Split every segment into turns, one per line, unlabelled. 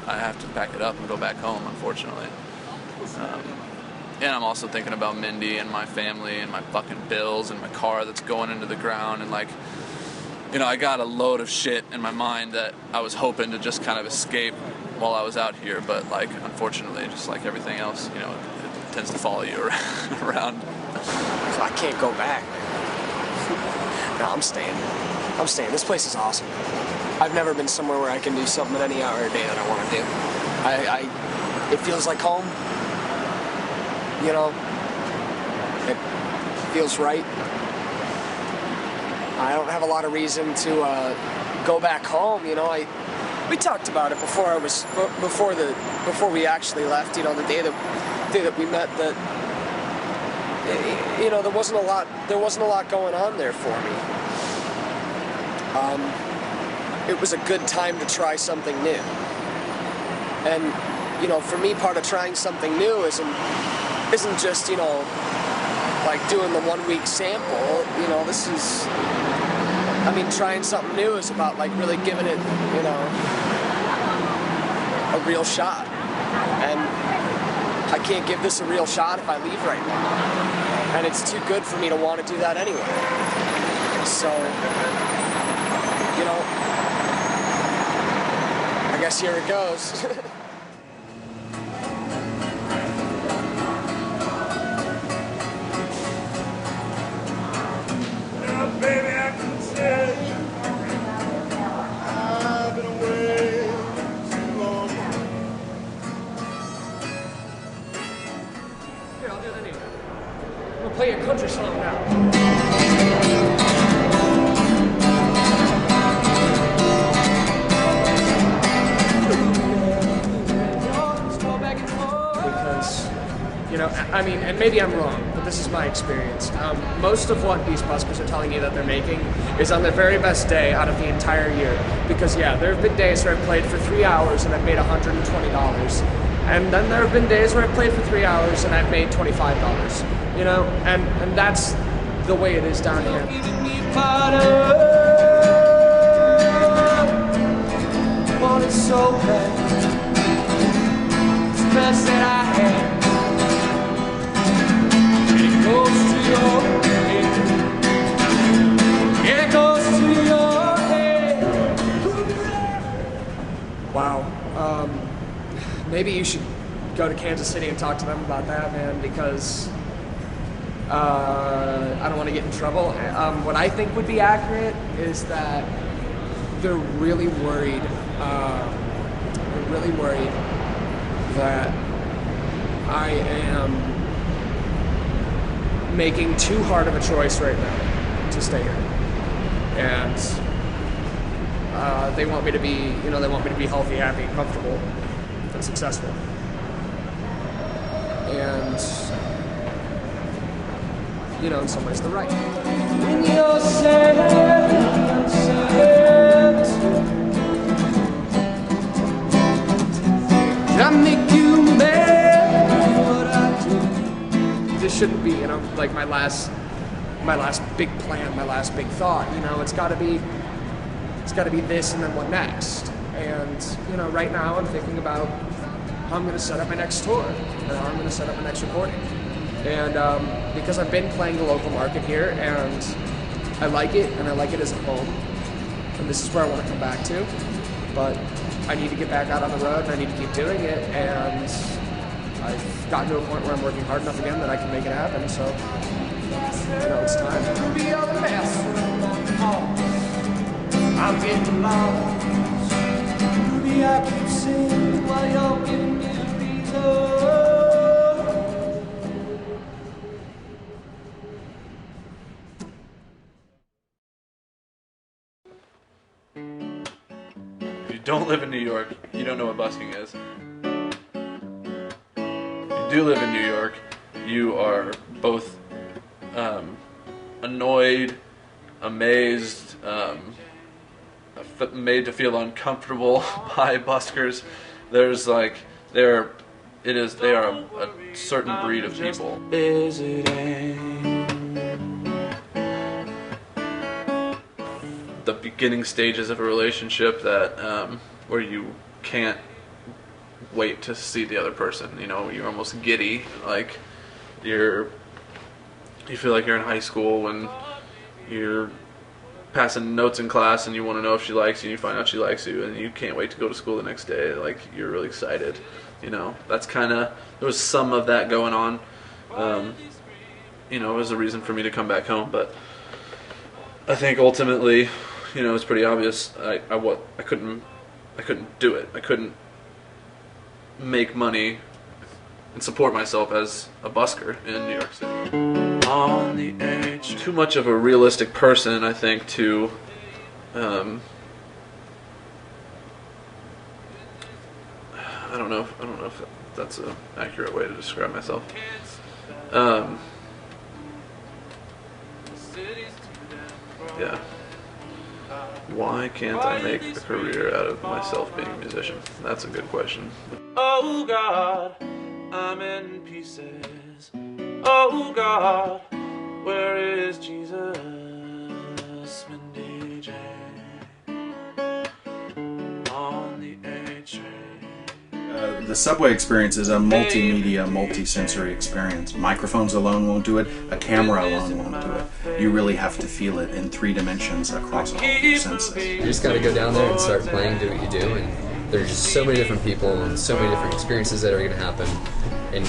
I have to pack it up and go back home, unfortunately. And I'm also thinking about Mindy and my family and my fucking bills and my car that's going into the ground, and like, you know, I got a load of shit in my mind that I was hoping to just kind of escape while I was out here, but like, unfortunately, just like everything else, you know, it tends to follow you around.
So I can't go back. No, I'm staying. I'm staying. This place is awesome. I've never been somewhere where I can do something at any hour of the day that I want to do. It feels like home. You know, it feels right. I don't have a lot of reason to go back home. You know, we talked about it before we actually left. You know, the day that we met. That, you know, there wasn't a lot going on there for me. It was a good time to try something new. And, you know, for me, part of trying something new isn't just, you know, like doing the 1 week sample. You know, this is, I mean, trying something new is about like really giving it, you know, a real shot. And I can't give this a real shot if I leave right now. And it's too good for me to want to do that anyway. So, you know, I guess here it goes.
Baby, I can say I've been away too long.
Here, I'll do it anyway. I'm gonna play a country song now. Because, you know, I mean, and maybe I'm wrong, but this is my experience. Most of what these buskers are telling you that they're making is on their very best day out of the entire year. Because, yeah, there have been days where I've played for 3 hours and I've made $120. And then there have been days where I've played for 3 hours and I've made $25. You know, and that's the way it is down here. Want it so bad. It's the best that I had. It goes to your head. It goes to your head. Wow. Maybe you should go to Kansas City and talk to them about that, man, because I don't want to get in trouble. What I think would be accurate is that they're really worried. That I am making too hard of a choice right now to stay here, and they want me to be, you know, they want me to be healthy, happy, comfortable, and successful. And, you know, in some ways they're right. When you're sad, I make you mad. What I do. This shouldn't be, you know, like my last big plan, my last big thought. You know, it's got to be this, and then what next? And, you know, right now I'm thinking about how I'm going to set up my next tour, and how I'm going to set up my next recording. And because I've been playing the local market here, and I like it, and I like it as a home, and this is where I want to come back to, but I need to get back out on the road, and I need to keep doing it, and I've gotten to a point where I'm working hard enough again that I can make it happen, so, you know, it's time. I'm getting lost. Maybe I keep singing while you're giving me the
If you don't live in New York, you don't know what busking is. If you do live in New York, you are both annoyed, amazed, made to feel uncomfortable by buskers. There's like, they are a certain breed of people. The beginning stages of a relationship that where you can't wait to see the other person. You know, you're almost giddy, like you feel like you're in high school when you're passing notes in class and you want to know if she likes you, and you find out she likes you, and you can't wait to go to school the next day. Like, you're really excited. You know, that's kind of, there was some of that going on. You know, it was a reason for me to come back home, but I think ultimately, you know, it's pretty obvious. I couldn't do it. I couldn't make money and support myself as a busker in New York City. On the edge. Too much of a realistic person, I think, to I don't know if that's an accurate way to describe myself. Yeah. Why can't I make a career out of myself being a musician? That's a good question. Oh God, I'm in pieces. Oh God, where is Jesus? Mindy J. On the A train.
The subway experience is a multimedia, multi-sensory experience. Microphones alone won't do it. A camera alone won't do it. You really have to feel it in 3 dimensions across all of your senses.
You just got to go down there and start playing, do what you do, and there's just so many different people and so many different experiences that are going to happen, and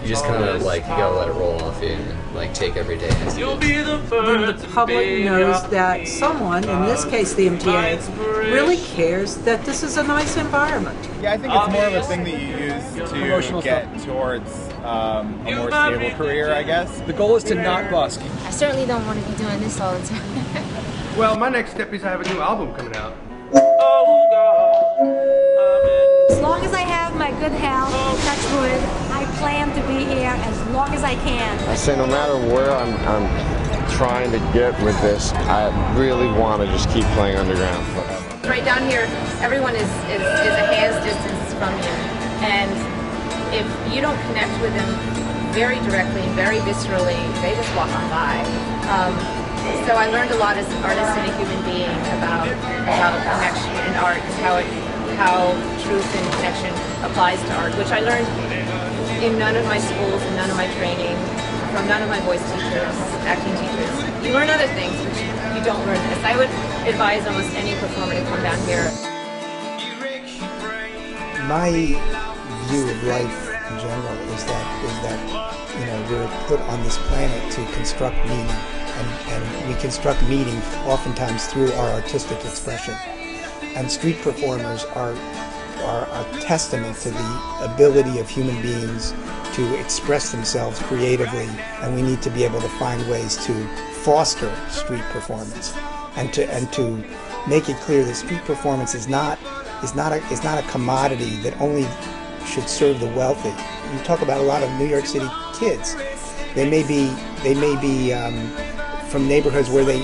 you just kind of like, you got to let it roll off you and like take every day as it is.
Then the public knows that someone, in this case the MTA, really cares that this is a nice environment.
Yeah, I think it's more of a thing that you use to get towards a more stable career, I guess.
The goal is to not busk.
I certainly don't want to be doing this all the time.
Well, my next step is I have a new album coming out.
As long as I have my good health, touch wood, I plan to be here as long as I can.
I say no matter where I'm trying to get with this, I really want to just keep playing underground forever.
Right down here, everyone is a hand's distance from you, and if you don't connect with them very directly, very viscerally, they just walk on by. So I learned a lot as an artist and a human being about connection in art, how truth and connection applies to art, which I learned in none of my schools and none of my training, from none of my voice teachers, acting teachers. You learn other things, but you don't learn this. I would advise almost any performer to come down here.
My view of life in general is that you know, we're put on this planet to construct meaning, and we construct meaning oftentimes through our artistic expression. And street performers are a testament to the ability of human beings to express themselves creatively, and we need to be able to find ways to foster street performance and to make it clear that street performance is not a commodity that only should serve the wealthy. You talk about a lot of New York City kids. They may be from neighborhoods where they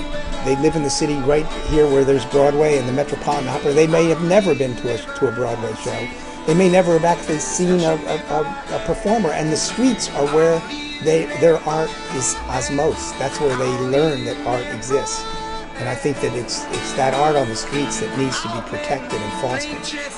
live in the city right here where there's Broadway and the Metropolitan Opera. They may have never been to a Broadway show. They may never have actually seen a performer, and the streets are where their art is osmose. That's where they learn that art exists. And I think that it's that art on the streets that needs to be protected and fostered.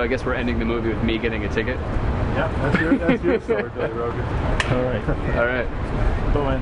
I guess we're ending the movie with me getting a ticket.
Yeah, that's your story, Billy Rogan.
All right.
Boom.